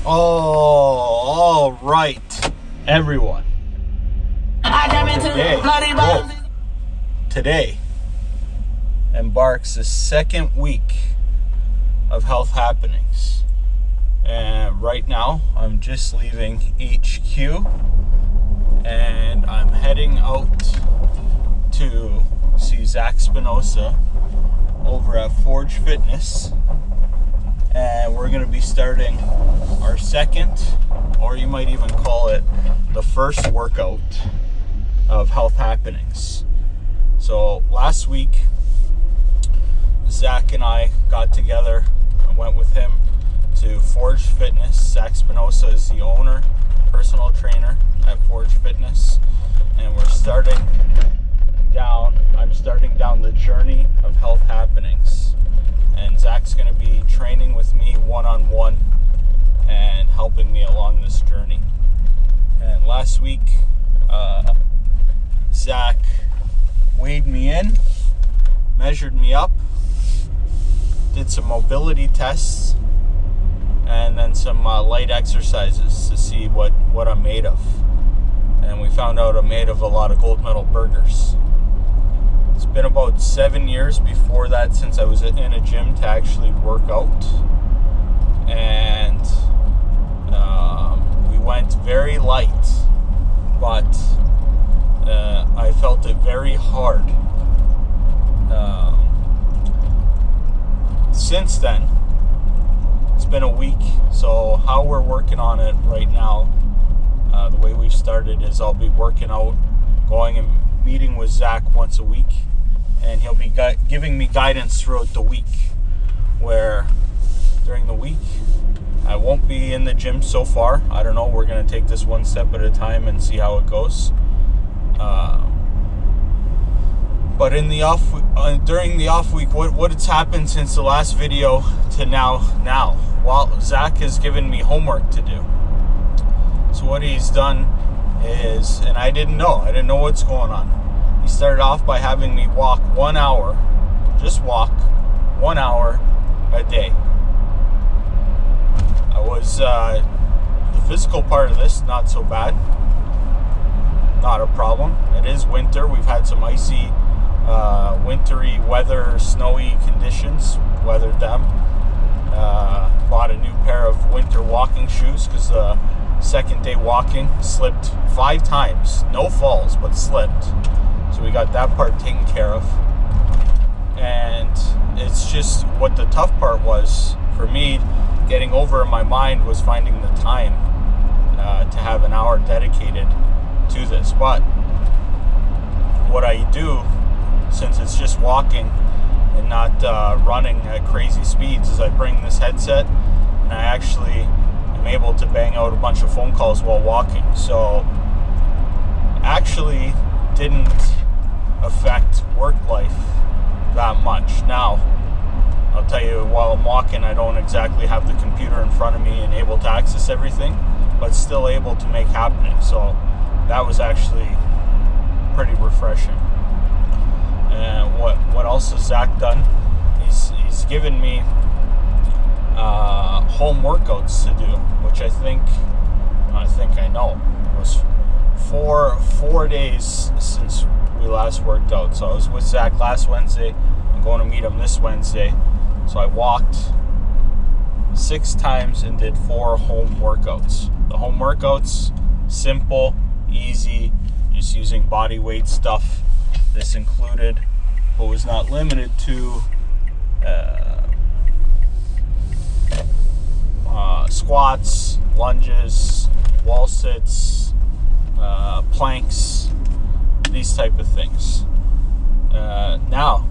Oh, all right, everyone. Today embarks the second week of Health Happenings. And right now, I'm just leaving HQ and I'm heading out to see Zac Spinosa over at Forge Fitness. And we're going to be starting our second, or you might even call it the first workout of Health Happenings. So last week, Zac and I got together and went with him to Forge Fitness. Zac Spinosa is the owner, personal trainer at Forge Fitness. And I'm starting down the journey of Health Happenings. And Zac's going to be training with me one-on-one and helping me along this journey. And last week, Zac weighed me in, measured me up, did some mobility tests, and then some light exercises to see what I'm made of. And we found out I'm made of a lot of gold medal burgers. It's been about 7 years before that since I was in a gym to actually work out. And we went very light, but I felt it very hard. Since then, it's been a week, so how we're working on it right now, the way we've started is I'll be working out, going and meeting with Zac once a week, and he'll be giving me guidance throughout the week, where during the week I won't be in the gym so far. I don't know, we're going to take this one step at a time and see how it goes. But in the during the off week, what has happened since the last video to now? Well, Zac has given me homework to do. So what he's done is, and I didn't know what's going on. He started off by having me walk 1 hour, just walk 1 hour a day. I was, the physical part of this, not so bad. Not a problem. It is winter. We've had some icy, wintry weather, snowy conditions, weathered them. Bought a new pair of winter walking shoes because the second day walking, slipped 5 times. No falls, but slipped. So we got that part taken care of. And it's just what the tough part was for me getting over in my mind was finding the time to have an hour dedicated to this. But what I do, since it's just walking and not running at crazy speeds, is I bring this headset and I actually am able to bang out a bunch of phone calls while walking. So actually didn't affect work life that much. Now, I'll tell you, while I'm walking, I don't exactly have the computer in front of me and able to access everything, but still able to make happening. So that was actually pretty refreshing. And what else has Zac done? He's given me home workouts to do, which I think I know. It was four days since we last worked out. So I was with Zac last Wednesday. I'm going to meet him this Wednesday. So I walked 6 times and did 4 home workouts. The home workouts, simple, easy, just using body weight stuff. This included, but was not limited to, squats, lunges, wall sits, planks, these type of things. Now,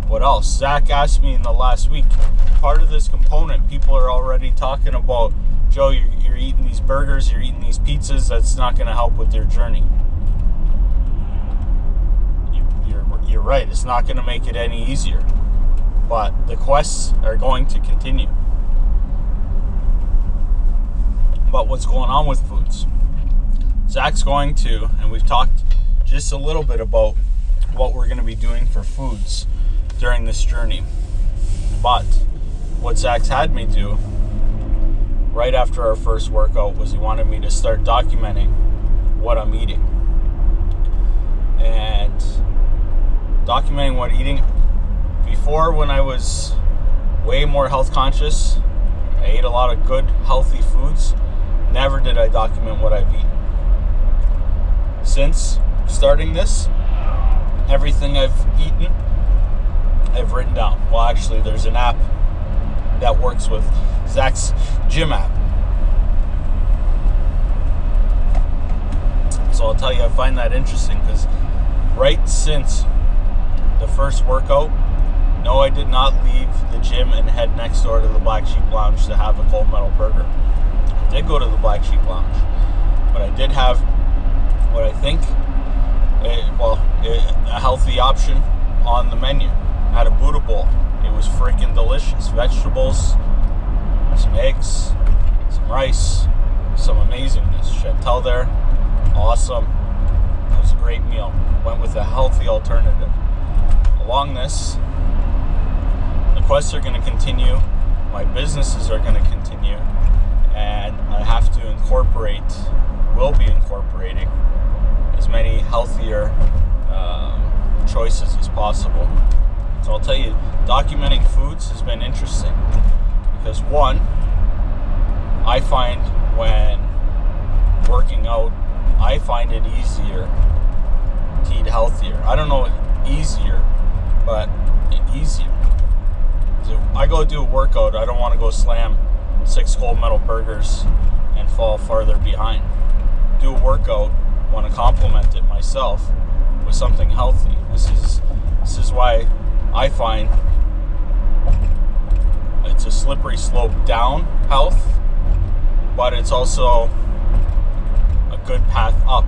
what else? Zac asked me in the last week, part of this component, people are already talking about, Joe, you're eating these burgers, you're eating these pizzas, that's not going to help with your journey. You're right, it's not going to make it any easier. But the quests are going to continue. But what's going on with foods? Zac's going to, and we've talked just a little bit about what we're going to be doing for foods during this journey. But what Zac's had me do right after our first workout was he wanted me to start documenting what I'm eating. And documenting what eating. Before, when I was way more health conscious, I ate a lot of good, healthy foods. Never did I document what I've eaten. Since starting this, everything I've eaten, I've written down. Well, actually, there's an app that works with Zac's gym app. So I'll tell you, I find that interesting because right since the first workout, no, I did not leave the gym and head next door to the Black Sheep Lounge to have a cold metal burger. I did go to the Black Sheep Lounge, but I did have what I think, a healthy option on the menu. I had a Buddha bowl. It was freaking delicious. Vegetables, some eggs, some rice, some amazingness. Chantel there, awesome. It was a great meal. Went with a healthy alternative. Along this, the quests are going to continue. My businesses are going to continue. And I have to will be incorporating as many healthier choices as possible. So I'll tell you, documenting foods has been interesting because one, I find when working out, I find it easier to eat healthier. I don't know easier, but easier. So I go do a workout, I don't want to go slam 6 cold metal burgers and fall farther behind. Do a workout, want to complement it myself with something healthy. This is why I find it's a slippery slope down health, but it's also a good path up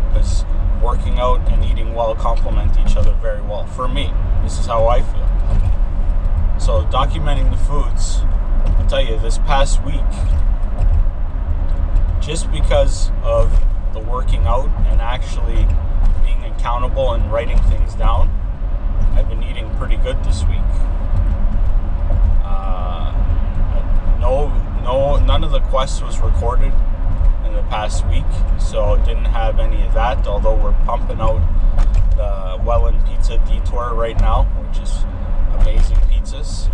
because working out and eating well complement each other very well. For me, this is how I feel. So documenting the foods, I'll tell you, this past week, just because of the working out and actually being accountable and writing things down, I've been eating pretty good this week. None of the quests was recorded in the past week, so didn't have any of that, although we're pumping out the Welland Pizza Detour right now, which is amazing pizzas.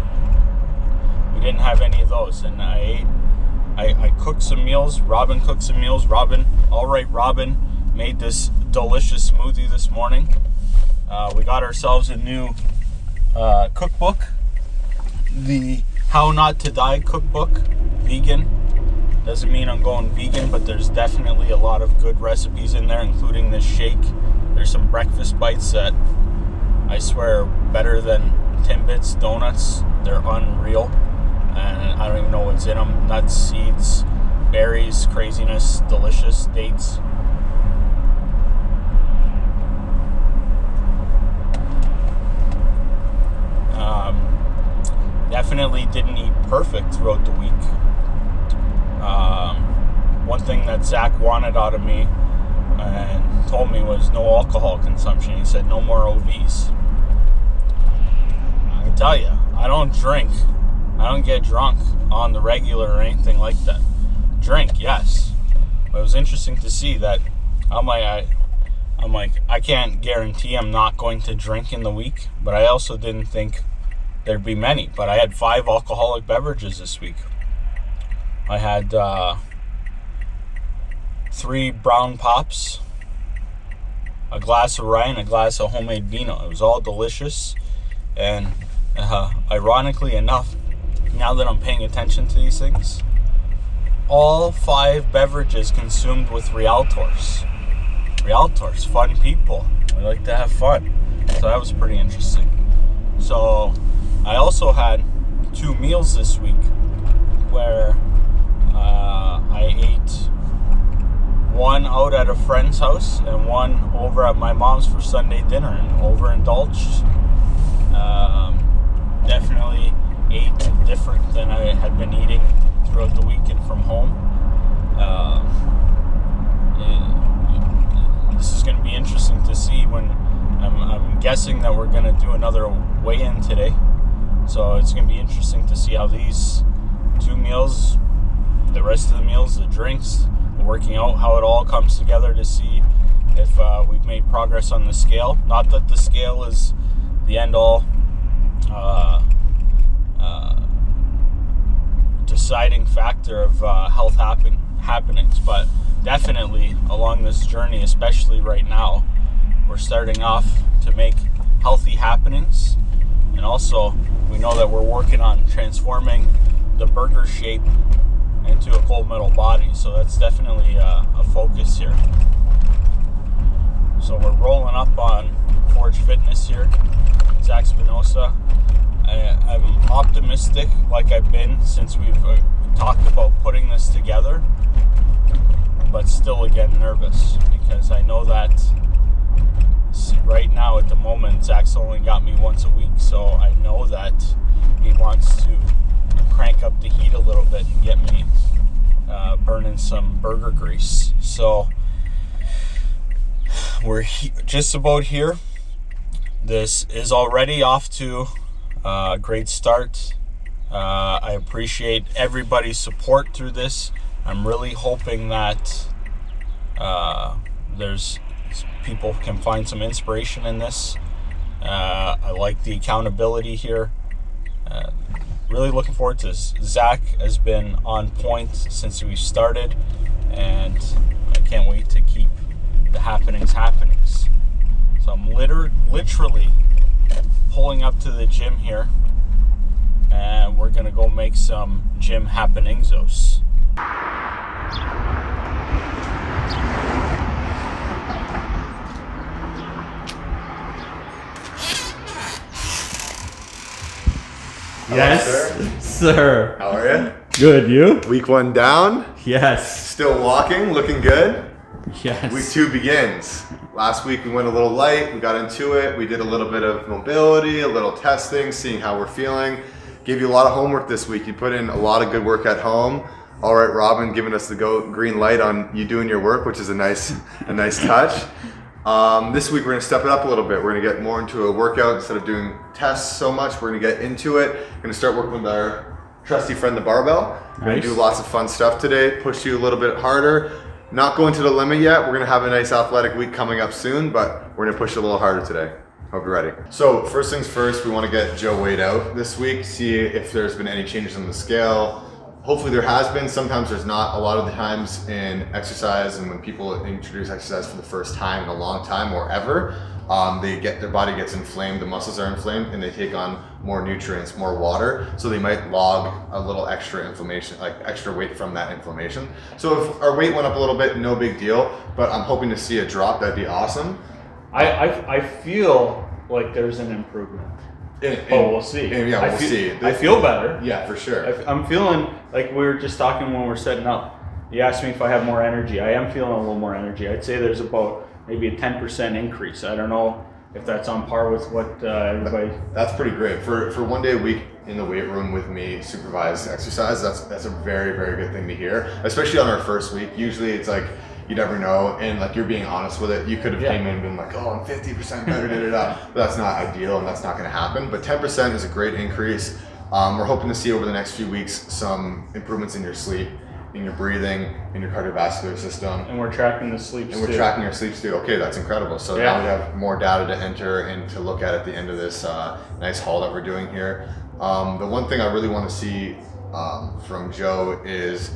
We didn't have any of those, and I cooked some meals. Robin cooked some meals. Robin made this delicious smoothie this morning. We got ourselves a new cookbook, the How Not to Die cookbook, vegan. Doesn't mean I'm going vegan, but there's definitely a lot of good recipes in there, including this shake. There's some breakfast bites that I swear are better than Timbits donuts. They're unreal, and I don't even know what's in them. Nuts, seeds, berries, craziness, delicious, dates. Definitely didn't eat perfect throughout the week. One thing that Zac wanted out of me and told me was no alcohol consumption. He said no more OVs. I can tell you, I don't drink. I don't get drunk on the regular or anything like that. Drink, yes. But it was interesting to see that I'm like, I can't guarantee I'm not going to drink in the week, but I also didn't think there'd be many. But I had 5 alcoholic beverages this week. I had 3 brown pops, a glass of rye, and a glass of homemade vino. It was all delicious, and ironically enough, now that I'm paying attention to these things, all 5 beverages consumed with Realtors. Realtors, fun people. We like to have fun. So that was pretty interesting. So I also had 2 meals this week where I ate one out at a friend's house and one over at my mom's for Sunday dinner, and overindulged. Definitely ate different than I had been eating throughout the weekend from home. This is going to be interesting to see when I'm guessing that we're going to do another weigh-in today. So it's going to be interesting to see how these 2 meals the rest of the meals, the drinks, the working out, how it all comes together to see if we've made progress on the scale. Not that the scale is the end-all deciding factor of health happenings, but definitely along this journey, especially right now, we're starting off to make healthy happenings. And also, we know that we're working on transforming the burger shape into a cold metal body. So that's definitely a focus here. So we're rolling up on Forge Fitness here, Zac Spinosa. I'm optimistic, like I've been since we've talked about putting this together, but still again nervous, because I know that right now at the moment Zach's only got me once a week, so I know that he wants to crank up the heat a little bit and get me burning some burger grease. So we're just about here. This is already off to a great start. I appreciate everybody's support through this. I'm really hoping that there's people can find some inspiration in this. I like the accountability here. Really looking forward to this. Zach has been on point since we started, and I can't wait to keep the happenings. So I'm literally pulling up to the gym here, and we're gonna go make some gym happeningzos. Yes, Hello, sir. How are you? Good, you? Week 1 down. Yes. Still walking, looking good. Yes. Week 2 begins. Last week we went a little light. We got into it. We did a little bit of mobility, a little testing, seeing how we're feeling. Gave you a lot of homework this week. You put in a lot of good work at home. All right, Robin, giving us the green light on you doing your work, which is a nice touch. This week we're gonna step it up a little bit. We're gonna get more into a workout instead of doing tests so much. We're gonna get into it. We're gonna start working with our trusty friend, the barbell. We're gonna do lots of fun stuff today, push you a little bit harder. Not going to the limit yet. We're gonna have a nice athletic week coming up soon, but we're gonna push it a little harder today. Hope you're ready. So first things first, we wanna get Joe weighed out this week, see if there's been any changes on the scale. Hopefully there has been. Sometimes there's not. A lot of the times in exercise, and when people introduce exercise for the first time in a long time or ever, their body gets inflamed, the muscles are inflamed, and they take on more nutrients, more water, so they might log a little extra inflammation, like extra weight from that inflammation. So if our weight went up a little bit, no big deal, but I'm hoping to see a drop. That'd be awesome. I feel like there's an improvement. We'll see. Yeah, we'll see. I feel better. Yeah, for sure. I'm feeling like we were just talking when we were setting up. You asked me if I have more energy. I am feeling a little more energy. I'd say there's about maybe a 10% increase. I don't know if that's on par with what everybody... That's pretty great. For 1 day a week in the weight room with me, supervised exercise, that's a very, very good thing to hear, especially on our first week. Usually it's like, you never know, and like you're being honest with it. You could have came in and been like, oh, I'm 50% better, but that's not ideal and that's not going to happen. But 10% is a great increase. We're hoping to see over the next few weeks some improvements in your sleep, in your breathing, in your cardiovascular system. And we're tracking the sleeps too. Tracking your sleeps too. Okay, that's incredible. So now we have more data to enter and to look at the end of this nice haul that we're doing here. The one thing I really want to see from Joe is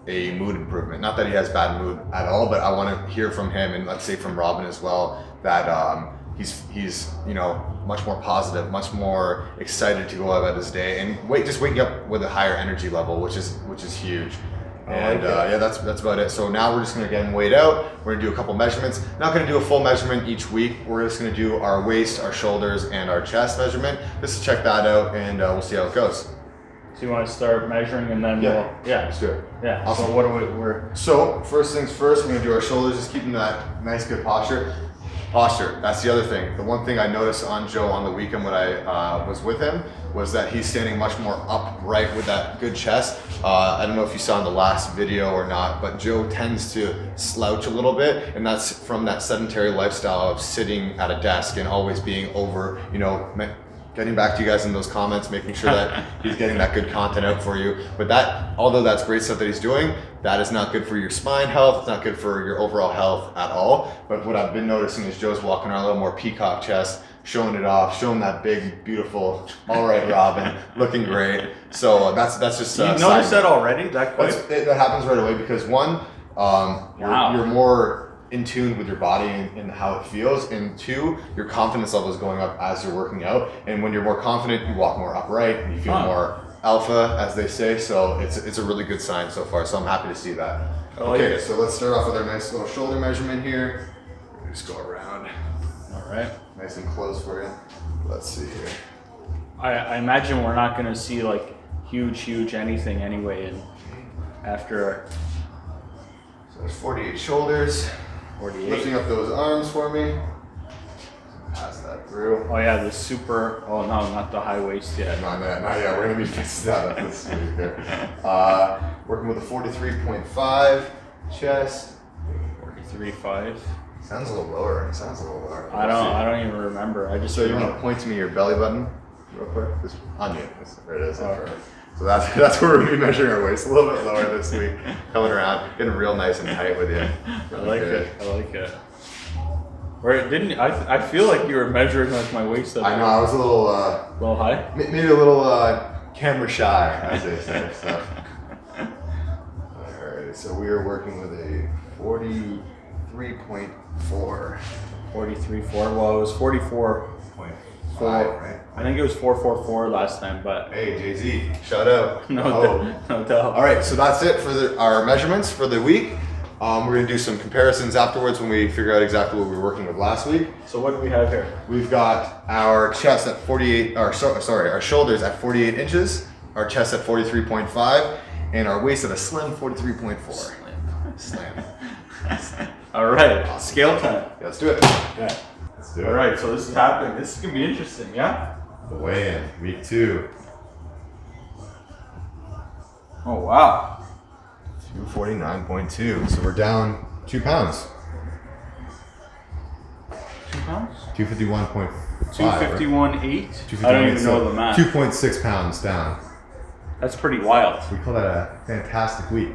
a mood improvement. Not that he has bad mood at all, but I want to hear from him, and let's say from Robin as well, that he's much more positive, much more excited to go about his day, and just waking up with a higher energy level, which is huge. And that's about it. So now we're just gonna get him weighed out. We're gonna do a couple measurements. Not gonna do a full measurement each week. We're just gonna do our waist, our shoulders, and our chest measurement just to check that out, and we'll see how it goes. So you want to start measuring, and then let's do it. Yeah. Awesome. So what are we're? So first things first, we're gonna do our shoulders, just keeping that nice, good posture. That's the other thing. The one thing I noticed on Joe on the weekend when I was with him was that he's standing much more upright with that good chest. I don't know if you saw in the last video or not, but Joe tends to slouch a little bit, and that's from that sedentary lifestyle of sitting at a desk and always being over, getting back to you guys in those comments, making sure that he's getting that good content out for you. But that, although that's great stuff that he's doing, that is not good for your spine health. It's not good for your overall health at all. But what I've been noticing is Joe's walking around a little more peacock chest, showing it off, showing that big, beautiful, all right, Robin, looking great. So that's just. You noticed that already? That quick? That happens right away because one, you're more in tune with your body and how it feels, and two, your confidence level is going up as you're working out, and when you're more confident, you walk more upright and you feel more alpha, as they say. So it's a really good sign so far, so I'm happy to see that. Okay, so let's start off with our nice little shoulder measurement here. Just go around. All right, nice and close for you. Let's see here. I imagine we're not going to see like huge anything anyway, and after so there's 48 shoulders. 48. Lifting up those arms for me. Pass that through. Oh yeah, the super. Oh no, not the high waist yet. Not yet. We're gonna be fixing that up this week here. Working with a 43.5 chest. 43.5. Sounds a little lower. I don't even remember. I just. So you want to point to me your belly button, real quick? Just on you. There it is. So that's where we're gonna be measuring our waist a little bit lower this week. Coming around, getting real nice and tight with you. I like it. Where didn't I feel like you were measuring like my waist up. I know, I was a little high? Maybe a little camera shy, as they say. So. Alright, so we are working with a 43.4. 43.4. Well, it was 44.4. Right? I think it was 444 last time, but hey, Jay-Z, shout out. No doubt. All right, so that's it for our measurements for the week. We're gonna do some comparisons afterwards when we figure out exactly what we were working with last week. So what do we have here? We've got our chest at 48, our shoulders at 48 inches, our chest at 43.5, and our waist at a slim 43.4. Slam. All right, scale time. Yeah, let's do it. Yeah. Let's do it. All right, so this is happening. This is gonna be interesting, yeah? The weigh-in, week 2. Oh wow. 249.2. So we're down 2 pounds. 2 pounds? 251.5. 251.8. I don't even know the math. 2.6 pounds down. That's pretty wild. We call that a fantastic week.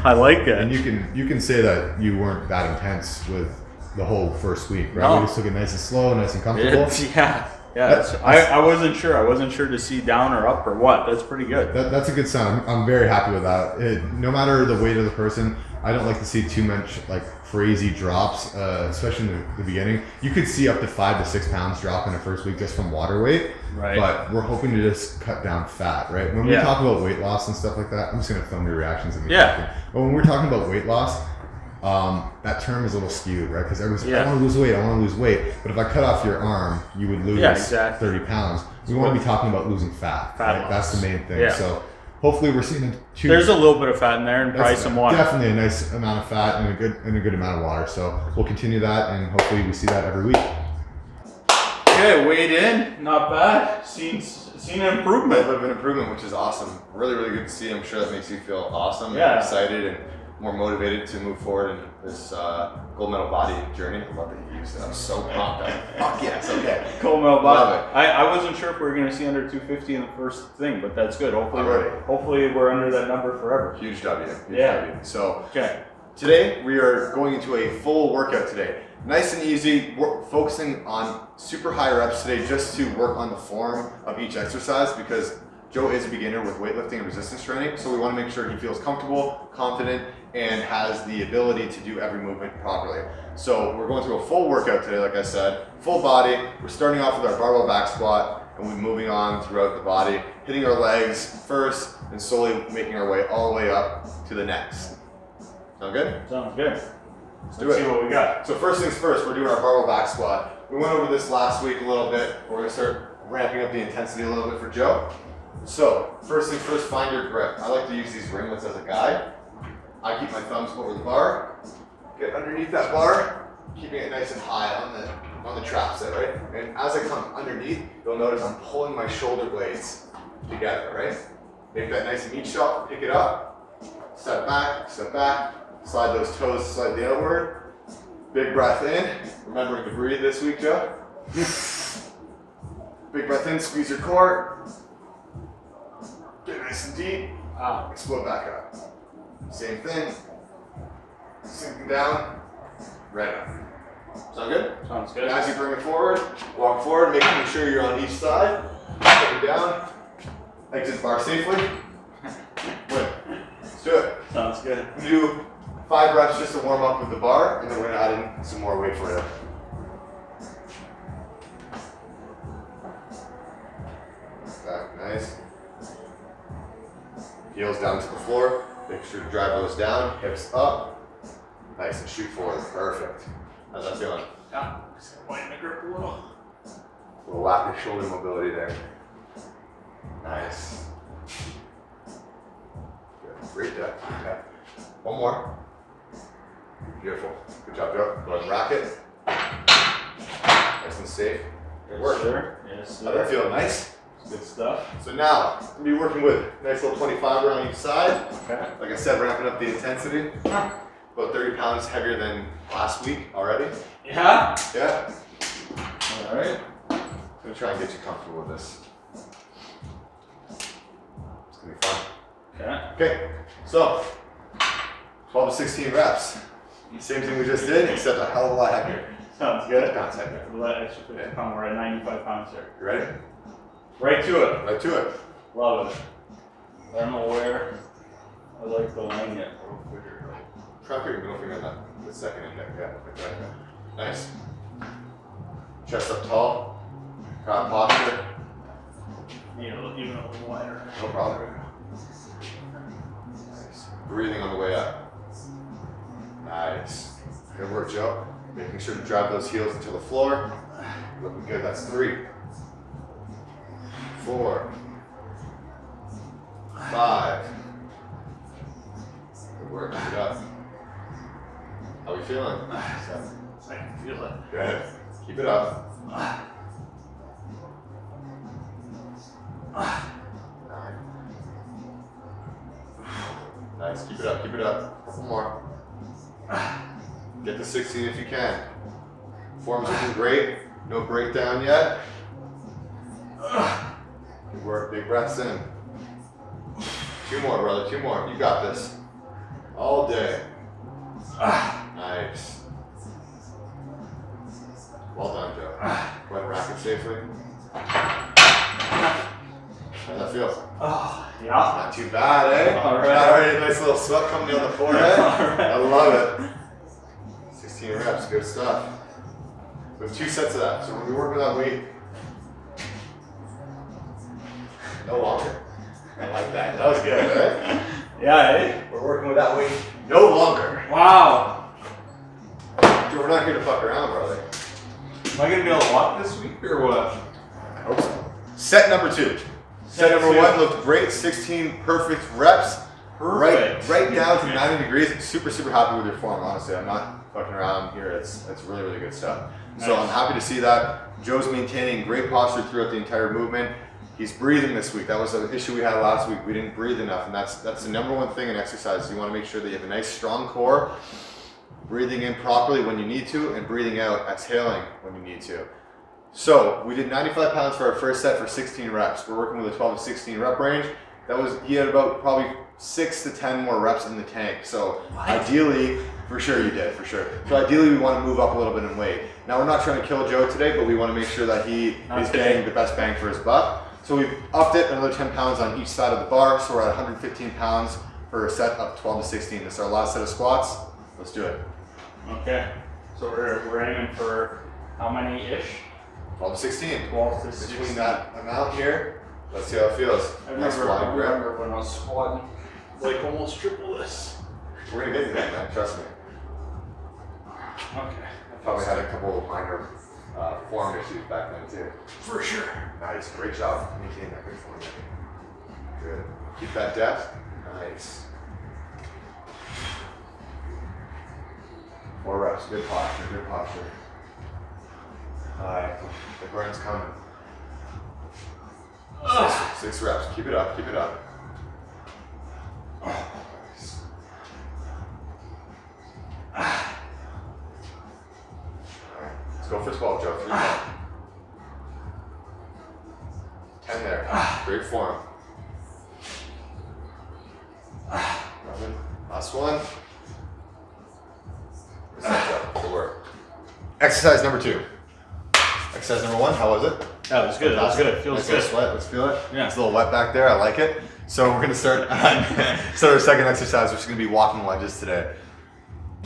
I like it. And you can say that you weren't that intense with the whole first week, right? No. We just took it nice and slow, nice and comfortable. I wasn't sure. I wasn't sure to see down or up or what. That's pretty good. That's a good sign. I'm very happy with that. No matter the weight of the person, I don't like to see too much like crazy drops, especially in the beginning. You could see up to 5 to 6 pounds drop in the first week just from water weight. Right. But we're hoping to just cut down fat, right? When we talk about weight loss and stuff like that, I'm just gonna film your reactions of me talking. But when we're talking about weight loss, that term is a little skewed, right? Because everyone's like, I want to lose weight. But if I cut off your arm, you would lose 30 pounds. We want to be talking about losing fat. Right? That's the main thing. Yeah. So hopefully we're seeing There's a little bit of fat in there and probably some water. Definitely a nice amount of fat and a good amount of water. So we'll continue that, and hopefully we see that every week. Okay, weighed in, not bad. Seen an improvement. A little bit of an improvement, which is awesome. Really, really good to see. I'm sure that makes you feel awesome and excited and more motivated to move forward in this gold medal body journey. I love that you used it. I'm so pumped. Fuck yes, okay. Gold medal body. I wasn't sure if we were going to see under 250 in the first thing, but that's good. Hopefully we're under that number forever. Huge W. W. So okay. Today we are going into a full workout today. Nice and easy. We're focusing on super high reps today just to work on the form of each exercise because Joe is a beginner with weightlifting and resistance training, so we want to make sure he feels comfortable, confident, and has the ability to do every movement properly. So we're going through a full workout today, like I said, full body. We're starting off with our barbell back squat, and we're moving on throughout the body, hitting our legs first, and slowly making our way all the way up to the next. Sound good? Sounds good. Let's see what we got. So first things first, we're doing our barbell back squat. We went over this last week a little bit. We're going to start ramping up the intensity a little bit for Joe. So, first things first, find your grip. I like to use these ringlets as a guide. I keep my thumbs over the bar, get underneath that bar, keeping it nice and high on the traps there, right? And as I come underneath, you'll notice I'm pulling my shoulder blades together, right? Make that nice and neat shot, pick it up, step back, slide those toes slightly outward. Big breath in, remembering to breathe this week, Joe. Big breath in, squeeze your core. Get nice and deep. Explode back up. Same thing. Sinking down, right up. Sound good? Sounds good. And as you bring it forward, walk forward, making sure you're on each side. Put it down. Exit the bar safely. Win. Let's do it. Sounds good. We're gonna do 5 reps just to warm up with the bar, and then we're gonna add in some more weight for you. Back, nice. Heels down to the floor. Make sure to drive those down. Hips up. Nice, and shoot forward. Perfect. How's that feeling? Yeah. Just gonna widen the grip a little. A little lap and shoulder mobility there. Nice. Good. Great depth. Okay. One more. Beautiful. Good job, Joe. Go ahead and rack it. Nice and safe. Good work. Yes, sir. Yes, sir. How'd that feel? Nice? Good stuff. So now, we'll be working with a nice little 25 on each side. Okay. Like I said, ramping up the intensity. About 30 pounds heavier than last week already. Yeah. Yeah. All right. I'm gonna try and get you comfortable with this. It's gonna be fun. Okay. Okay, so 12 to 16 reps. Same thing we just did, except a hell of a lot heavier. Sounds good. Pounds heavier. A little extra 50 pound. We're at 95 pounds here. You ready? Right to it. Right to it. Love it. I don't know where I like the line yet. Try to put your middle finger on the second index. Yeah, like that. Yeah. Nice. Chest up tall. Crowd posture. Even a little wider. No problem. Nice. Breathing on the way up. Nice. Good work, Joe. Making sure to drive those heels into the floor. Looking good. That's 3, 4, 5. Good work. Keep it up. How are we feeling? 7. I can feel it. Good. Keep it up. 9. Nice. Keep it up. Keep it up. Couple more. Get to 16 if you can. Form's looking great. No breakdown yet. Good work. Big breaths in. 2 more, brother. 2 more. You got this. All day. Nice. Well done, Joe. Go ahead and rack it safely. How's that feel? Oh, yeah. Not too bad, eh? All right. Alright, nice little sweat coming down the forehead. I love it. 16 reps, good stuff. We have 2 sets of that. So when we work with that weight, no longer. I like that. That was good, right? Yeah, eh? We're working with that weight no longer. Wow. Dude, we're not here to fuck around, brother. Am I gonna be able to walk this week or what? I hope so. Set number 2. Set number 1 looked great. 16 perfect reps. Perfect. Right down to 90 degrees. Super happy with your form, honestly. I'm not fucking around here. It's really good stuff. Nice. So I'm happy to see that. Joe's maintaining great posture throughout the entire movement. He's breathing this week. That was an issue we had last week. We didn't breathe enough, and that's the number 1 thing in exercise. You want to make sure that you have a nice strong core, breathing in properly when you need to, and breathing out, exhaling when you need to. So we did 95 pounds for our first set for 16 reps. We're working with a 12 to 16 rep range. He had about probably 6 to 10 more reps in the tank. So ideally, for sure you did, for sure. So ideally we want to move up a little bit in weight. Now we're not trying to kill Joe today, but we want to make sure that he is getting the best bang for his buck. So we've upped it another 10 pounds on each side of the bar. So we're at 115 pounds for a set of 12 to 16. This is our last set of squats. Let's do it. Okay. So we're aiming for how many-ish? 12 to 16. 12 to 16. Between that amount here, let's see how it feels. I Nice remember, wide grip. when I was squatting, like almost triple this. We're gonna get to that, man. Trust me. Okay. Probably had a couple of minor form issues back then too. For sure. Nice, great job maintaining that good form. Good. Keep that depth. Nice. 4 reps. Good posture. Good posture. Alright, the burn's coming. 6 reps. Keep it up. Keep it up. Nice. Alright, let's go for 12, Joe. 3 more. Great form. Last one. Good work. Exercise number 2. Exercise number 1, how was it? That was good. That was good. It feels good. Sweat. Let's feel it. Yeah. It's a little wet back there. I like it. So we're gonna start our second exercise, which is gonna be walking lunges today.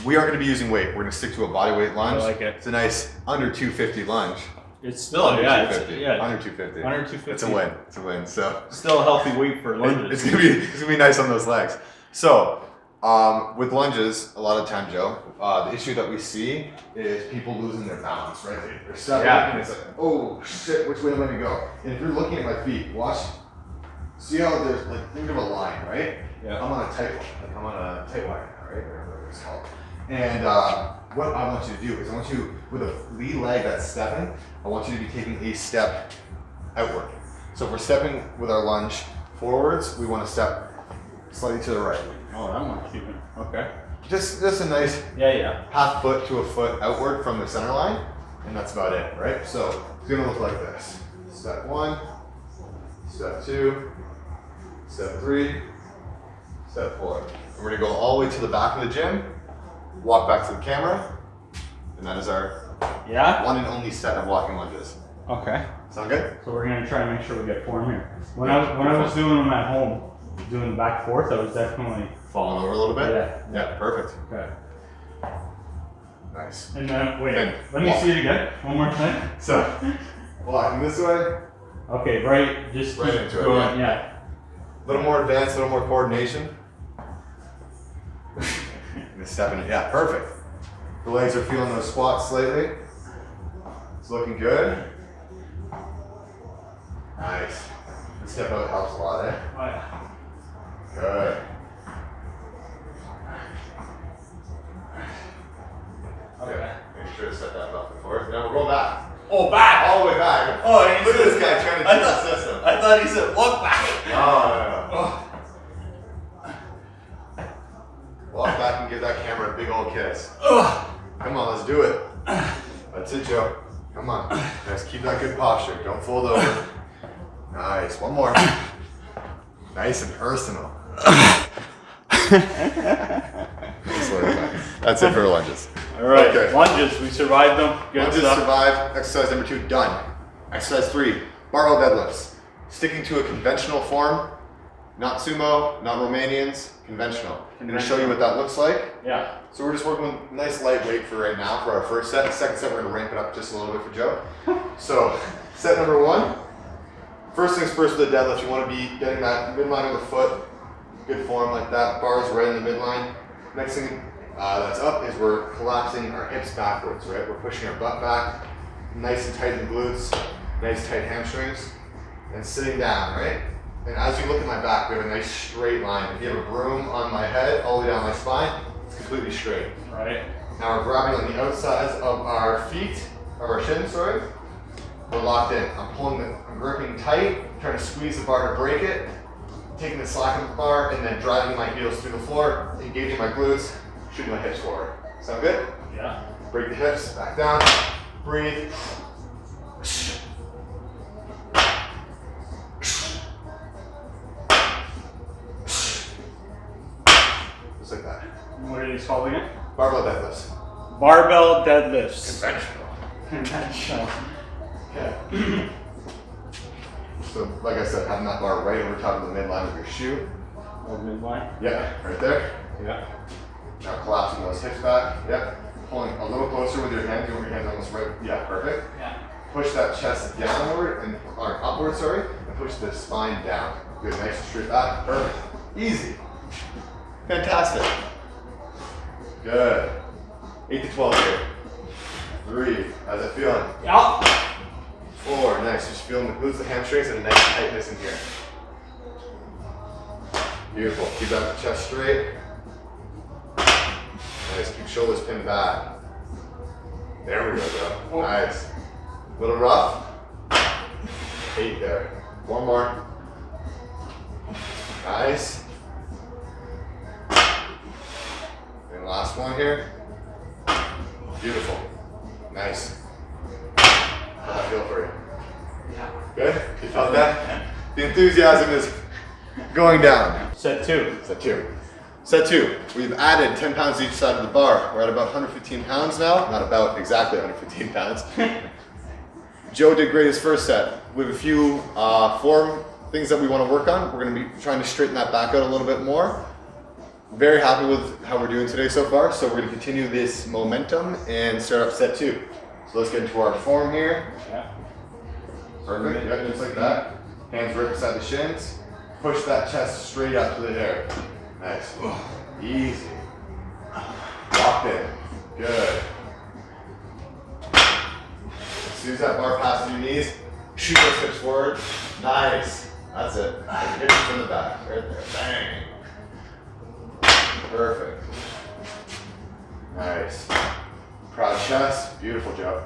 We aren't gonna be using weight. We're gonna stick to a body weight lunge. I like it. It's a nice under 250 lunge. It's still Under yeah, 250. Under 250. Under 250. It's a win. It's a win. So Still a healthy weight for lunges. it's gonna be nice on those legs. So with lunges, a lot of time, Joe, the issue that we see is people losing their balance, right? They're stepping and it's like, oh shit, which way am I gonna go? And if you're looking at my feet, watch, see how there's like, think of a line, right? Yeah. I'm on a tight one, like I'm on a tight wire now, right? Or whatever it's called. And what I want you to do is I want you, with a lead leg that's stepping, I want you to be taking a step outward. So if we're stepping with our lunge forwards, we want to step slightly to the right. Oh, that one's keeping. Okay. Just a nice Yeah. half foot to a foot outward from the center line, and that's about it, right? So it's gonna look like this. Step 1, step 2, step 3, step 4. And we're gonna go all the way to the back of the gym, walk back to the camera, and that is our one and only set of walking lunges. Okay. Sound good? So we're gonna try and make sure we get form here. When I was doing them at home, doing the back forth, I was definitely Falling over a little bit? Yeah. Perfect. Okay. Nice. And then wait, Then let me see it again. One more time. So, walking this way, Okay, right. Just Right keep into it, going. a little more advanced, a little more coordination. Just stepping it. Yeah, perfect. The legs are feeling those squats slightly. It's looking good. Nice. The step out helps a lot, eh? Oh, yeah. Good. Okay. Make sure to set that button forward. Now we'll go back. Oh, back. All the way back. Oh, Look at this guy trying to cheat the system. I thought he said walk back. No. Walk back and give that camera a big old kiss. Come on, let's do it. That's it, Joe. Come on. Let's keep that good posture. Don't fold over. Nice. One more. Nice and personal. That's it for lunges. All right. Okay. Lunges. We survived them. Good Lunges stuff. survived. Exercise number 2 done. Exercise 3, barbell deadlifts. Sticking to a conventional form, not sumo, not Romanians, conventional. I'm going to show you what that looks like. Yeah. So we're just working with nice lightweight for right now for our first set. Second set, we're going to ramp it up just a little bit for Joe. So set number 1. First things first with the deadlift, you want to be getting that midline of the foot, good form like that. Bars right in the midline. Next thing that's up is we're collapsing our hips backwards, right? We're pushing our butt back, nice and tight in the glutes, nice tight hamstrings, and sitting down, right? And as you look at my back, we have a nice straight line. If you have a broom on my head, all the way down my spine, it's completely straight. Right. Now we're grabbing on the outsides of our feet, of our shins, sorry. We're locked in. I'm gripping tight, trying to squeeze the bar to break it, taking the slack of the bar, and then driving my heels through the floor, engaging my glutes, shooting my hips forward. Sound good? Yeah. Break the hips, back down, breathe. Just like that. What are these called again? Barbell deadlifts. Barbell deadlifts. Conventional. Conventional. Okay. So, like I said, having that bar right over top of the midline of your shoe. Oh, midline. Yeah, right there. Yeah. Now collapsing those hips back. Yep. Pulling a little closer with your hands. You want your hands almost right. Yeah, perfect. Yeah. Push that chest downward or upward, sorry, and push the spine down. Good, nice and straight back. Perfect. Easy. Fantastic. Good. 8 to 12 here. 3. How's it feeling? Yeah. 4. Nice. Just feeling the glutes, the hamstrings, and a nice tightness in here. Beautiful. Keep that chest straight. Nice. Keep shoulders pinned back. There we go, bro. Nice. A little rough. 8 there. 1 more. Nice. And last one here. Beautiful. Nice. How'd that feel for you? Yeah. Good? You felt that? The enthusiasm is going down. Set 2. Set 2. Set 2. We've added 10 pounds each side of the bar. We're at about 115 pounds now. Not about exactly 115 pounds. Joe did great his first set. We have a few form things that we want to work on. We're going to be trying to straighten that back out a little bit more. Very happy with how we're doing today so far. So we're going to continue this momentum and start up set 2. So let's get into our form here. Yeah. Perfect. Yeah, just like that. Hands right beside the shins. Push that chest straight up to the air. Nice. Easy. Locked in. Good. As soon as that bar passes your knees, shoot those hips forward. Nice. That's it. Hit it from the back. Right there. Bang. Perfect. Nice. Proud chest. Beautiful, Joe.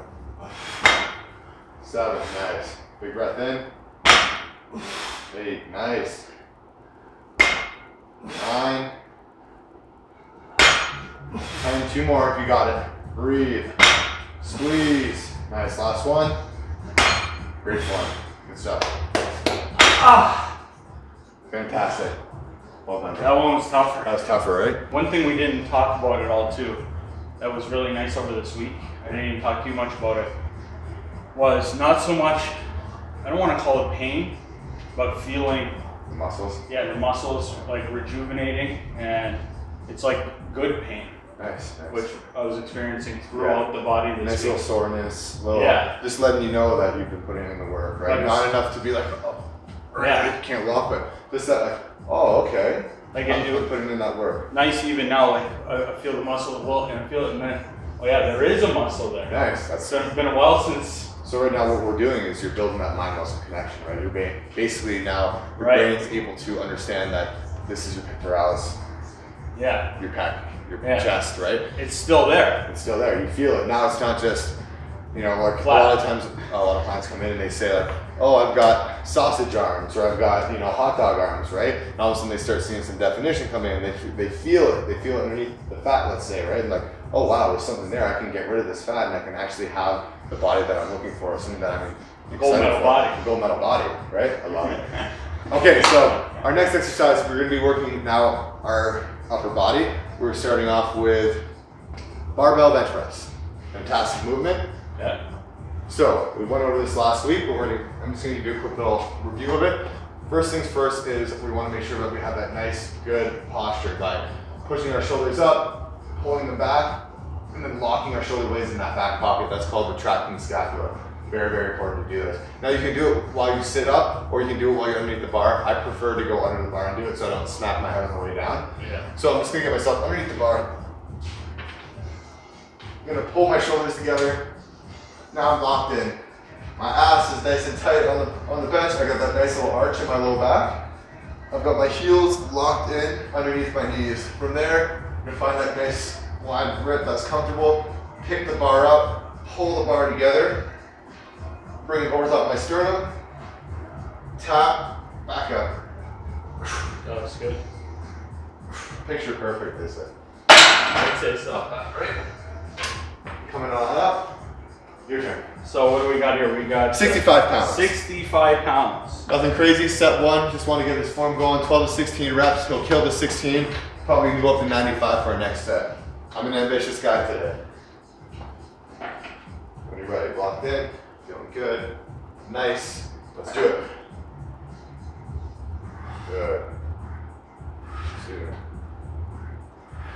7. Nice. Big breath in. 8. Nice. 9. 10. 2 more if you got it. Breathe. Squeeze. Nice. Last one. Great one. Good stuff. Ah! Fantastic. Well done. That one was tougher. That was tougher, right? One thing we didn't talk about at all too, that was really nice over this week, I didn't even talk too much about it, was not so much, I don't want to call it pain, but feeling, The muscles. yeah, the muscles like rejuvenating, and it's like good pain, Nice. Nice. which I was experiencing throughout the body Nice this little week. soreness. Little, Yeah. Just letting you know that you've been putting in the work, right? But Not enough to be like, oh, right, Yeah. you can't walk, but just that, like, oh, okay. Like I'm I do, putting in that work. nice even now, like I feel the muscle, well, and I feel it, and then, oh yeah, there is a muscle there. Nice. That's So it's been a while since, So right now what we're doing is you're building that mind-muscle connection, right? You're basically now, your Right. brain's able to understand that this is your pectoralis, yeah, your pec, your Yeah. chest, right? it's still there. It's still there. You feel it. Now it's not just, like a Flat. lot of times, a lot of clients come in and they say like, oh, I've got sausage arms or I've got, hot dog arms, right? And all of a sudden they start seeing some definition come in and they feel it. They feel it underneath the fat, let's say, right? And like, oh wow, there's something there. I can get rid of this fat and I can actually have the body that I'm looking for, something that I'm excited Gold medal for. body. The gold medal body, right? I love it. Okay, so our next exercise, we're going to be working now our upper body. We're starting off with barbell bench press. Fantastic movement. Yeah. So we went over this last week, but I'm just going to give you a quick little review of it. First things first is we want to make sure that we have that nice, good posture by pushing our shoulders up, pulling them back, and then locking our shoulder blades in that back pocket. That's called retracting the scapula. Very, very important to do this. Now you can do it while you sit up, or you can do it while you're underneath the bar. I prefer to go under the bar and do it so I don't smack my head on the way down. Yeah. So I'm just going to get myself underneath the bar. I'm going to pull my shoulders together. Now I'm locked in. My ass is nice and tight on the bench. I got that nice little arch in my low back. I've got my heels locked in underneath my knees. From there, I'm gonna find that nice wide grip that's comfortable. Pick the bar up, pull the bar together, bring it over top of my sternum, tap, back up. That was good. Picture perfect, is it? I'd say so. Right. Coming on up. Your turn. So what do we got here? We got 65 pounds. 65 pounds. Nothing crazy. Set 1. Just want to get this form going. 12 to 16 reps. He'll kill the 16. Probably can go up to 95 for our next set. I'm an ambitious guy today. When you're ready, locked in. Feeling good. Nice. Let's do it. Good. 2,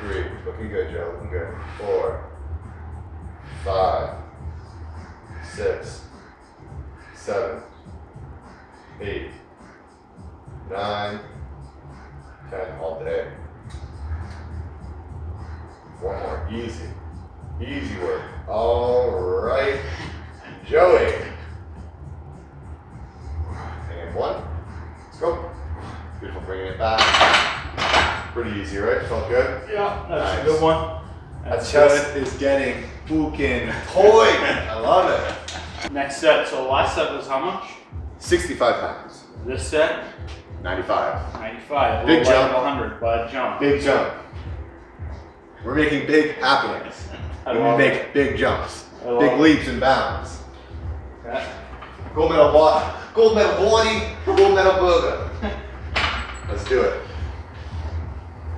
3. Looking good, Joe. Looking good. 4, 5, 6, 7, 8, 9, 10, all day. 4 more, easy. Easy work. All right, Joey. And 1, let's go. Beautiful, bringing it back. Pretty easy, right? Felt good? Yeah, that's Nice. a good one. That That's chest is getting fucking toy. I love it. good. Next set. So last set was how much? 65 pounds. This set, 95. 95. Big jump. 100, but jump. Big jump. We're making big happenings. I When we love make big jumps, I love big it. leaps and bounds. Okay. Gold medal Gold medal Bonnie, gold medal Boga. Let's do it.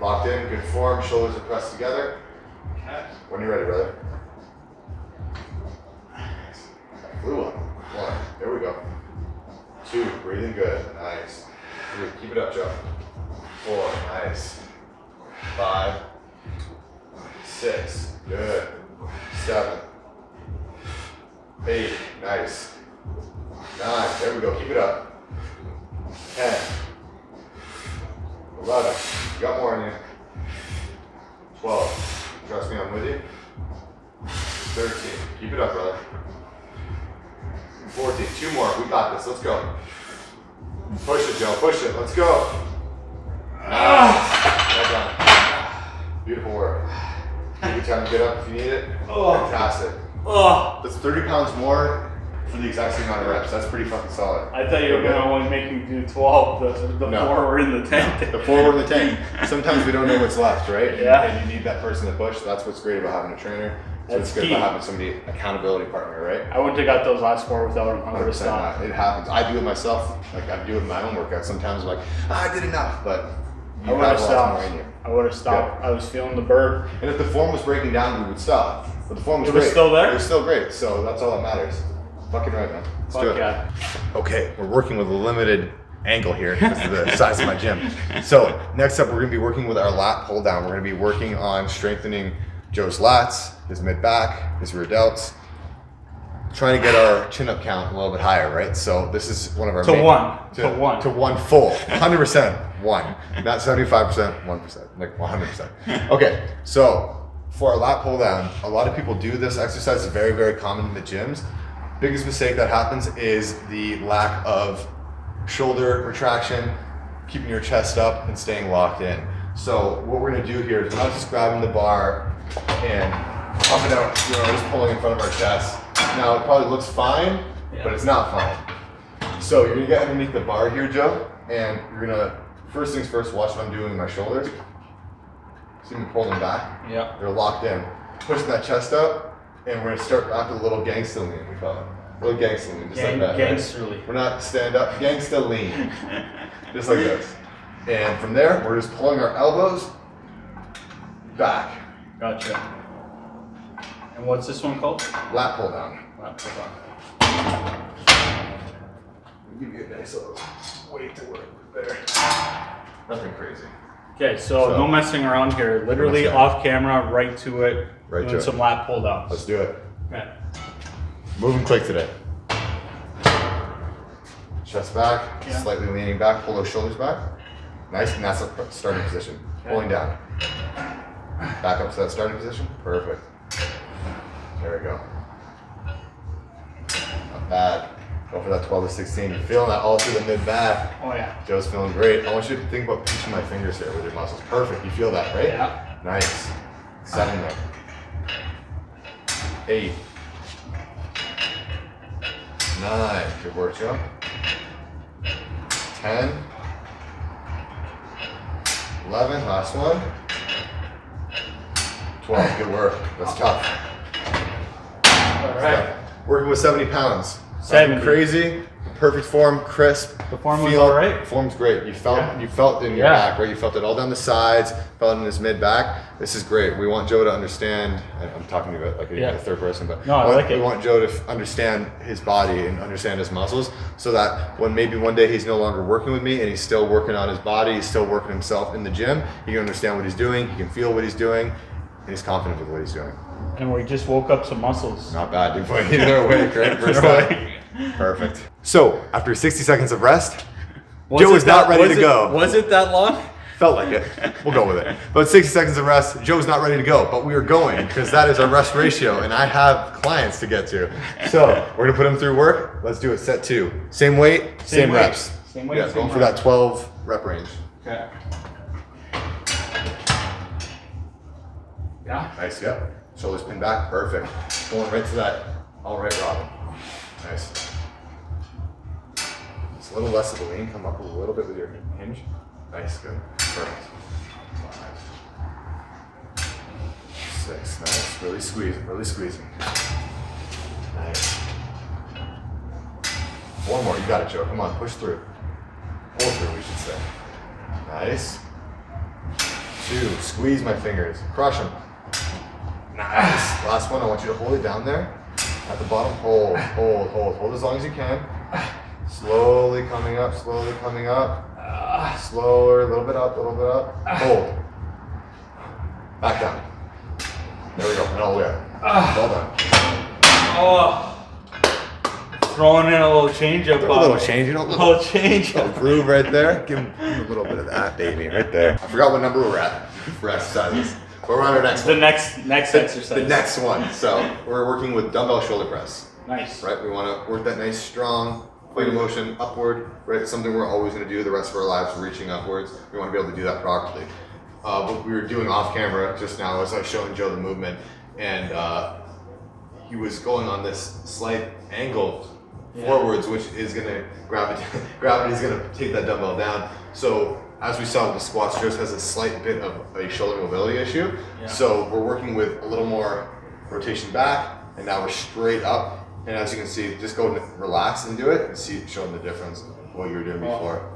Locked in, good form, shoulders are pressed together. When you're ready, brother. Blue one. 1. There we go. 2. Breathing good. Nice. 3. Keep it up, Joe. 4. Nice. 5. 6. Good. 7. 8. Nice. 9. There we go. Keep it up. 10. 11. You got more in you. 12. Trust me, I'm with you. 13. Keep it up, brother. 14. 2 more. We got this. Let's go. Push it, Joe. Push it. Let's go. Nice. Well done. Beautiful work. Take your time to get up if you need it. Fantastic. That's 30 pounds more for the exact same amount of reps. That's pretty fucking solid. I thought you were gonna only make me do 12. The No. 4 were in the tank. The 4 were in the tank. Sometimes we don't know what's left, right? Yeah. And you need that person to push. That's what's great about having a trainer. So That's it's good key. about having somebody, accountability partner, right? I wouldn't have got those last 4 without him. I would have 100% stopped. It happens. I do it myself. Like I do it in my own workouts. Sometimes I'm like, I did enough, but I you would have have a lot more stopped. in you. I would have stopped. I was feeling the burn. And if the form was breaking down, we would stop. But the form was It was great. still there? It was still great. So that's all that matters. Fucking right, man. Let's do Fuck it. yeah. Okay, we're working with a limited angle here because of the size of my gym. So next up, we're gonna be working with our lat pull down. We're gonna be working on strengthening Joe's lats, his mid back, his rear delts, trying to get our chin up count a little bit higher, right? So this is one of our To main, one. To one. to 1 full, 100% 1, not 75%, 1%, like 100%. Okay, so for our lat pull down, a lot of people do this exercise. It's very, very common in the gyms. Biggest mistake that happens is the lack of shoulder retraction, keeping your chest up and staying locked in. So what we're gonna do here is we're not just grabbing the bar and pumping out, just pulling in front of our chest. Now it probably looks fine, but it's not fine. So you're gonna get underneath the bar here, Joe, and you're gonna, first things first, watch what I'm doing with my shoulders. See me pull them back? Yeah. They're locked in. Pushing that chest up, and we're gonna start back with a little gangsta lean, we call it. A little gangsta lean, just like that. Gangsterly. We're not stand up, gangsta lean. Just like this. And from there, we're just pulling our elbows back. Gotcha. And what's this one called? Lat pull down. Lat pull down. I'll give you a nice little weight to work with there. Nothing crazy. Okay, so no messing around here. Literally messing off camera, right to it. Right doing to it. some lat pull downs. Let's do it. Okay. Moving quick today. Chest back, Yeah. slightly leaning back, pull those shoulders back. Nice, and that's the starting position. Okay. Pulling down. Back up to that starting position. Perfect. There we go. Not bad. Go for that 12 to 16. You're feeling that all through the mid back. Oh yeah. Joe's feeling great. I want you to think about pinching my fingers here with your muscles. Perfect. You feel that, right? Yeah. Nice. 7 there. 8. 9. Good work, Joe. 10. 11. Last one. 12. Good work. That's tough. All right. Working with 70 pounds. 70. Nothing crazy. Perfect form, crisp. The form was Feel- all right. Form's great. You felt Yeah. you felt it in your Yeah. back, right? You felt it all down the sides, felt it in his mid back. This is great. We want Joe to understand. I'm talking to you like a, Yeah. a third person, but No, I like it. we want Joe to understand his body and understand his muscles, so that when maybe one day he's no longer working with me and he's still working on his body, he's still working himself in the gym. He can understand what he's doing. He can feel what he's doing, and he's confident with what he's doing. And we just woke up some muscles. Not bad, dude. They're awake, right? First They're time. Perfect. So after 60 seconds of rest, Was Joe it is not that- ready to go. Was it that long? Felt like it. We'll go with it. But 60 seconds of rest, Joe's not ready to go, but we are going because that is our rest ratio, and I have clients to get to. So we're gonna put him through work. Let's do it. Set 2. Same weight, same weight. reps. Same weight, Yeah, same going for reps. that 12 rep range. Okay. Yeah. Nice, yeah. Shoulders pinned back, perfect. Going right to that all right Robin. Nice. It's a little less of a lean, come up a little bit with your hinge. Nice, good. Perfect. 5. 6, nice. Really squeezing, really squeezing. Nice. One more. You got it, Joe. Come on, push through. Pull through, we should say. Nice. 2. Squeeze my fingers. Crush them. Nice. Last one. I want you to hold it down there. At the bottom. Hold, hold, hold. Hold as long as you can. Slowly coming up. Slowly coming up. Slower. A little bit up. A little bit up. Hold. Back down. There we go. And all the way up. Well done. Oh. Throwing in a little change up. A little change. You know, a little change little groove right there. Give him a little bit of that, baby, right there. I forgot what number we're at for exercises. We're on our next one. The next exercise. The next one. So we're working with dumbbell shoulder press. Nice. Right? We want to work that nice, strong plane of motion upward. Right? It's something we're always going to do the rest of our lives, reaching upwards. We want to be able to do that properly. What we were doing off camera just now was I was showing Joe the movement, and he was going on this slight angle forwards, which is going to gravity is going to take that dumbbell down. So as we saw with the squats, Joe has a slight bit of a shoulder mobility issue. Yeah. So we're working with a little more rotation back, and now we're straight up. And as you can see, just go and relax and do it, and see showing the difference of what you were doing before.